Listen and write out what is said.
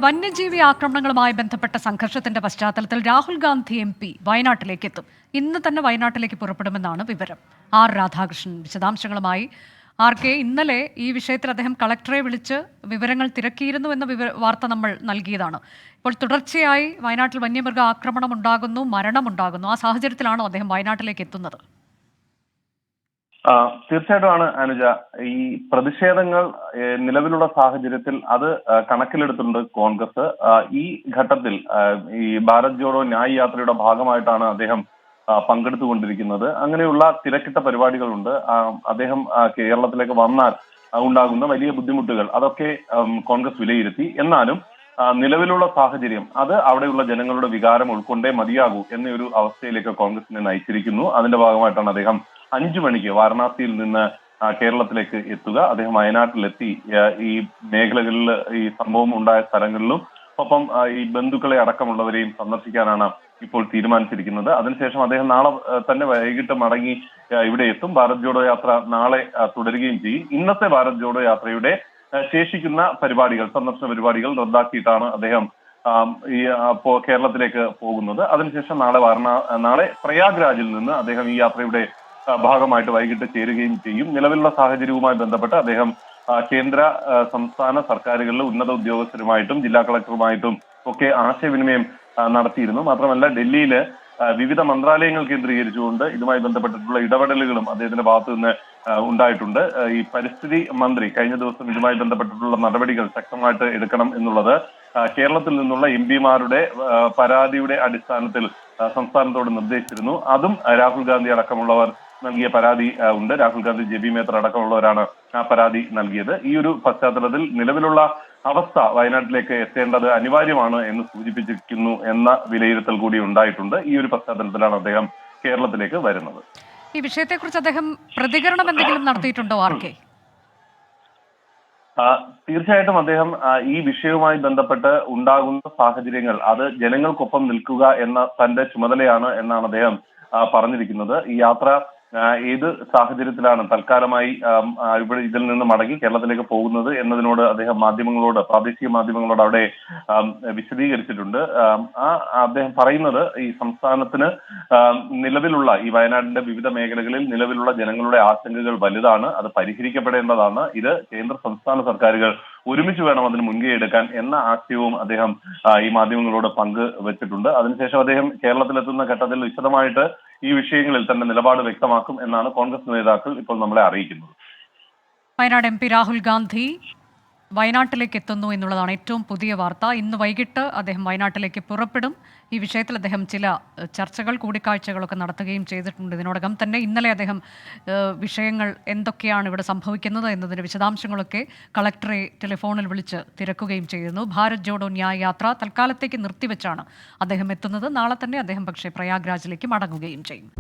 വന്യജീവി ആക്രമണങ്ങളുമായി ബന്ധപ്പെട്ട സംഘർഷത്തിന്റെ പശ്ചാത്തലത്തിൽ രാഹുൽ ഗാന്ധി MP വയനാട്ടിലേക്ക് എത്തും. ഇന്ന് തന്നെ വയനാട്ടിലേക്ക് പുറപ്പെടുമെന്നാണ് വിവരം. ആർ രാധാകൃഷ്ണൻ വിശദാംശങ്ങളുമായി. ആർക്കെ, ഇന്നലെ ഈ വിഷയത്തിൽ അദ്ദേഹം കളക്ടറെ വിളിച്ച് വിവരങ്ങൾ തിരക്കിയിരുന്നു എന്ന വാർത്ത നമ്മൾ നൽകിയതാണ്. ഇപ്പോൾ തുടർച്ചയായി വയനാട്ടിൽ വന്യമൃഗ ആക്രമണം ഉണ്ടാകുന്നു, മരണമുണ്ടാകുന്നു. ആ സാഹചര്യത്തിലാണോ അദ്ദേഹം വയനാട്ടിലേക്ക് എത്തുന്നത്? തീർച്ചയായിട്ടുമാണ് അനുജ. ഈ പ്രതിഷേധങ്ങൾ നിലവിലുള്ള സാഹചര്യത്തിൽ അത് കണക്കിലെടുത്തിട്ടുണ്ട് കോൺഗ്രസ്. ഈ ഘട്ടത്തിൽ ഈ ഭാരത് ജോഡോ ന്യായ് യാത്രയുടെ ഭാഗമായിട്ടാണ് അദ്ദേഹം പങ്കെടുത്തുകൊണ്ടിരിക്കുന്നത്. അങ്ങനെയുള്ള തിരക്കിട്ട പരിപാടികളുണ്ട്. അദ്ദേഹം കേരളത്തിലേക്ക് വന്നാൽ ഉണ്ടാകുന്ന വലിയ ബുദ്ധിമുട്ടുകൾ അതൊക്കെ കോൺഗ്രസ് വിലയിരുത്തി. എന്നാലും നിലവിലുള്ള സാഹചര്യം അത് അവിടെയുള്ള ജനങ്ങളുടെ വികാരം ഉൾക്കൊണ്ടേ മതിയാകൂ എന്നൊരു അവസ്ഥയിലേക്ക് കോൺഗ്രസിനെ നയിച്ചിരിക്കുന്നു. അതിന്റെ ഭാഗമായിട്ടാണ് അദ്ദേഹം 5 മണിക്ക് വാരണാസിയിൽ നിന്ന് കേരളത്തിലേക്ക് എത്തുക. അദ്ദേഹം വയനാട്ടിലെത്തി ഈ മേഖലകളിൽ ഈ സംഭവം ഉണ്ടായ സ്ഥലങ്ങളിലും ഒപ്പം ഈ ബന്ധുക്കളെ അടക്കമുള്ളവരെയും സന്ദർശിക്കാനാണ് ഇപ്പോൾ തീരുമാനിച്ചിരിക്കുന്നത്. അതിനുശേഷം അദ്ദേഹം നാളെ തന്നെ വൈകിട്ട് മടങ്ങി ഇവിടെ എത്തും. ഭാരത് ജോഡോ യാത്ര നാളെ തുടരുകയും ചെയ്യും. ഇന്നത്തെ ഭാരത് ജോഡോ യാത്രയുടെ ശേഷിക്കുന്ന പരിപാടികൾ, സന്ദർശന പരിപാടികൾ റദ്ദാക്കിയിട്ടാണ് അദ്ദേഹം ഈ കേരളത്തിലേക്ക് പോകുന്നത്. അതിനുശേഷം നാളെ പ്രയാഗ്രാജിൽ നിന്ന് അദ്ദേഹം ഈ യാത്രയുടെ ഭാഗമായിട്ട് വൈകിട്ട് ചേരുകയും ചെയ്യും. നിലവിലുള്ള സാഹചര്യവുമായി ബന്ധപ്പെട്ട് അദ്ദേഹം കേന്ദ്ര സംസ്ഥാന സർക്കാരുകളിലെ ഉന്നത ഉദ്യോഗസ്ഥരുമായിട്ടും ജില്ലാ കളക്ടറുമായിട്ടും ഒക്കെ ആശയവിനിമയം നടത്തിയിരുന്നു. മാത്രമല്ല ഡൽഹിയില് വിവിധ മന്ത്രാലയങ്ങൾ കേന്ദ്രീകരിച്ചുകൊണ്ട് ഇതുമായി ബന്ധപ്പെട്ടിട്ടുള്ള ഇടപെടലുകളും അദ്ദേഹത്തിന്റെ ഭാഗത്തു നിന്ന് ഉണ്ടായിട്ടുണ്ട്. ഈ പരിസ്ഥിതി മന്ത്രി കഴിഞ്ഞ ദിവസം ഇതുമായി ബന്ധപ്പെട്ടിട്ടുള്ള നടപടികൾ ശക്തമായിട്ട് എടുക്കണം എന്നുള്ളത് കേരളത്തിൽ നിന്നുള്ള MP-മാരുടെ പരാതിയുടെ അടിസ്ഥാനത്തിൽ സംസ്ഥാനത്തോട് നിർദ്ദേശിച്ചിരുന്നു. അതും രാഹുൽ ഗാന്ധി അടക്കമുള്ളവർ നൽകിയ പരാതി ഉണ്ട്. രാഹുൽ ഗാന്ധി, JB മേത്തർ അടക്കമുള്ളവരാണ് ആ പരാതി നൽകിയത്. ഈ ഒരു പശ്ചാത്തലത്തിൽ നിലവിലുള്ള അവസ്ഥ വയനാട്ടിലേക്ക് എത്തേണ്ടത് അനിവാര്യമാണ് എന്ന് സൂചിപ്പിച്ചിരിക്കുന്നു എന്ന വിലയിരുത്തൽ കൂടി ഉണ്ടായിട്ടുണ്ട്. ഈ ഒരു പശ്ചാത്തലത്തിലാണ് അദ്ദേഹം കേരളത്തിലേക്ക് വരുന്നത്. ഈ വിഷയത്തെക്കുറിച്ച് അദ്ദേഹം പ്രതികരണം എന്തെങ്കിലും നടത്തിയിട്ടുണ്ടോ? ആർക്കെ, തീർച്ചയായിട്ടും അദ്ദേഹം ഈ വിഷയവുമായി ബന്ധപ്പെട്ട് ഉണ്ടാകുന്ന സാഹചര്യങ്ങൾ അത് ജനങ്ങൾക്കൊപ്പം നിൽക്കുക എന്ന തന്റെ ചുമതലയാണ് എന്നാണ് അദ്ദേഹം പറഞ്ഞിരിക്കുന്നത്. ഈ യാത്ര ഏത് സാഹചര്യത്തിലാണ് തൽക്കാലമായി ഇവിടെ ഇതിൽ നിന്ന് മടങ്ങി കേരളത്തിലേക്ക് പോകുന്നത് എന്നതിനോട് അദ്ദേഹം പ്രാദേശിക മാധ്യമങ്ങളോട് അവിടെ വിശദീകരിച്ചിട്ടുണ്ട്. അദ്ദേഹം പറയുന്നത് ഈ സംസ്ഥാനത്തിന് നിലവിലുള്ള ഈ വയനാടിന്റെ വിവിധ മേഖലകളിൽ നിലവിലുള്ള ജനങ്ങളുടെ ആശങ്കകൾ വലുതാണ്, അത് പരിഹരിക്കപ്പെടേണ്ടതാണ്. ഇത് കേന്ദ്ര സംസ്ഥാന സർക്കാരുകൾ ഒരുമിച്ച് വേണം അതിന് മുൻകൈ എടുക്കാൻ എന്ന ആശയവും അദ്ദേഹം ഈ മാധ്യമങ്ങളോട് പങ്കുവച്ചിട്ടുണ്ട്. അതിനുശേഷം അദ്ദേഹം കേരളത്തിലെത്തുന്ന ഘട്ടത്തിൽ വിശദമായിട്ട് ഈ വിഷയങ്ങളിൽ തന്നെ നിലപാട് വ്യക്തമാക്കും എന്നാണ് കോൺഗ്രസ് നേതാക്കൾ ഇപ്പോൾ നമ്മളെ അറിയിക്കുന്നത്. വയനാട് MP രാഹുൽ ഗാന്ധി വയനാട്ടിലേക്ക് എത്തുന്നു എന്നുള്ളതാണ് ഏറ്റവും പുതിയ വാർത്ത. ഇന്ന് വൈകിട്ട് അദ്ദേഹം വയനാട്ടിലേക്ക് പുറപ്പെടും. ഈ വിഷയത്തിൽ അദ്ദേഹം ചില ചർച്ചകൾ, കൂടിക്കാഴ്ചകളൊക്കെ നടത്തുകയും ചെയ്തിട്ടുണ്ട്. ഇതിനോടകം തന്നെ ഇന്നലെ അദ്ദേഹം വിഷയങ്ങൾ എന്തൊക്കെയാണ് ഇവിടെ സംഭവിക്കുന്നത് എന്നതിൻ്റെ വിശദാംശങ്ങളൊക്കെ കളക്ടറെ ടെലിഫോണിൽ വിളിച്ച് തിരക്കുകയും ചെയ്തിരുന്നു. ഭാരത് ജോഡോ ന്യായ് യാത്ര തൽക്കാലത്തേക്ക് നിർത്തിവെച്ചാണ് അദ്ദേഹം എത്തുന്നത്. നാളെ തന്നെ അദ്ദേഹം പക്ഷേ പ്രയാഗ്രാജിലേക്ക് മടങ്ങുകയും ചെയ്യും.